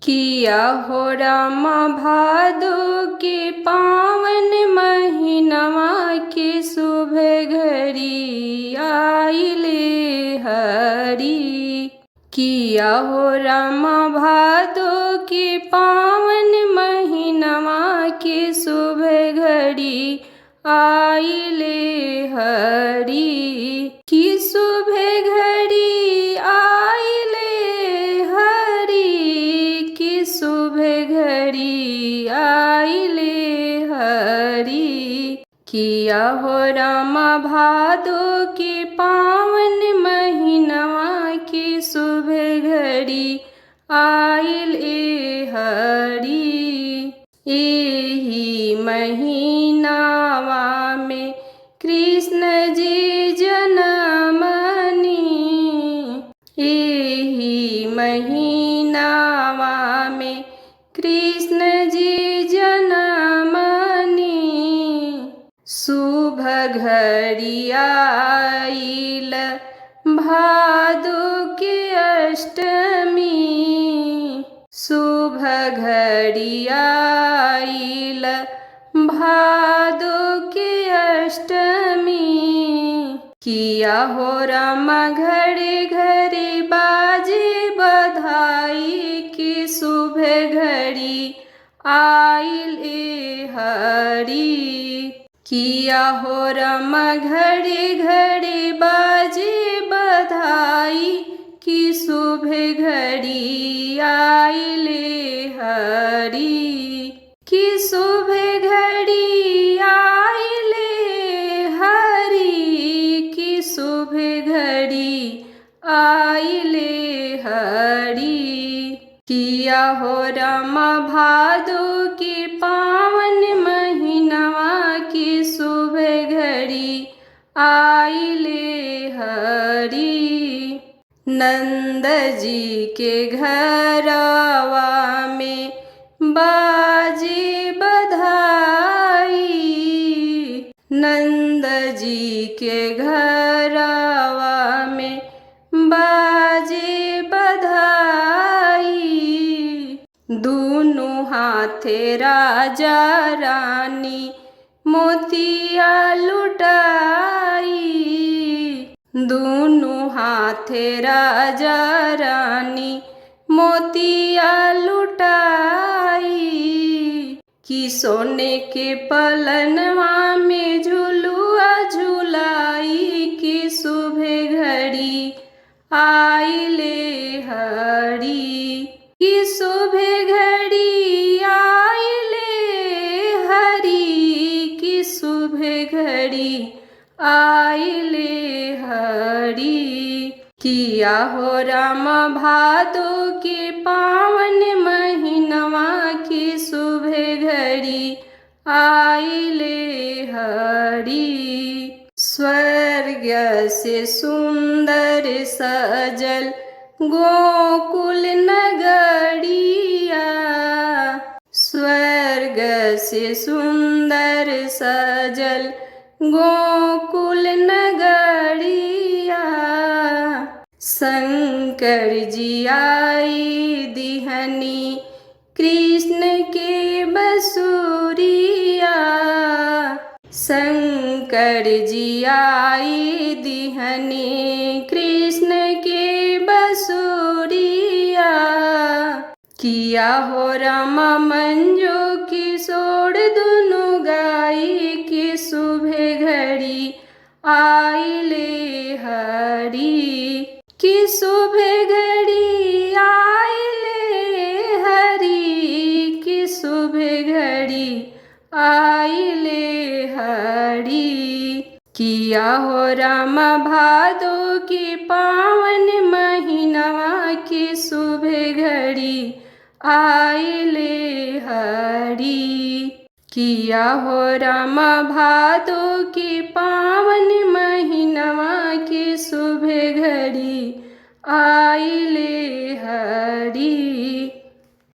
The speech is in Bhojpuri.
किया हो रामा भादो के पावन महीनवा के शुभ घड़ी आइले हरी। किया हो रामा भादो के पावन महीनवा के शुभ घड़ी आइले हरी। की शुभ घड़ी आइले हरी, की शुभ घड़ी आइले हरी। किया हो रामा भादो के पावन महीनवा के शुभ घड़ी आइले हरी। एही महीनावा में कृष्ण जी जनमनी, एही महीनावा में कृष्ण जी जनमनी। शुभ घड़ी आइल भादो के अष्टमी, शुभ घड़ी आइल भादो के अष्टमी। किया हो रामा घरे घरे बाजे बधाई की शुभ घड़ी आइले हरी। किया हो रामा घरे घरे बाजे बधाई की शुभ घड़ी आइले हरी। की शुभ घड़ी आइले हरी, की शुभ घड़ी आइले हरी। किया हो रामा भादो के पावन महीनवा की शुभ घड़ी आइले हरी। नंद जी के घरवा में बाजे बधाई, नंद जी के घरवा में बाजे बधाई। दोनों हाथे राजा रानी मोतिया लुटाई, दोनों हाथे राजा रानी मोतिया लुटाई। कि सोने के पलनवा में झुलुआ झुलाई की शुभ घड़ी आइले हरी। की शुभ घड़ी आइले हरी, की शुभ घड़ी आइले हरी। किया हो रामा भादो के पावन महीनवा की शुभ घड़ी आइले हरी। स्वर्ग से सुंदर सजल गोकुल नगरिया, स्वर्ग से सुंदर सजल गोकुल नगरिया। शंकर जी आई दिहनी कृष्ण के बसुरिया, शंकर जी आई दिहनी कृष्ण के बसुरिया। किया हो रामा मंजो किशोर दुनु गाई की शुभ घड़ी आइले हरी। की शुभ घड़ी आइले हरी, की शुभ घड़ी आइले हरी। किया हो रामा भादो के पावन महीनवा की शुभ घड़ी आइले हरी। किया हो रामा भादो के पावन महीनवा की शुभ घड़ी आइले हरी।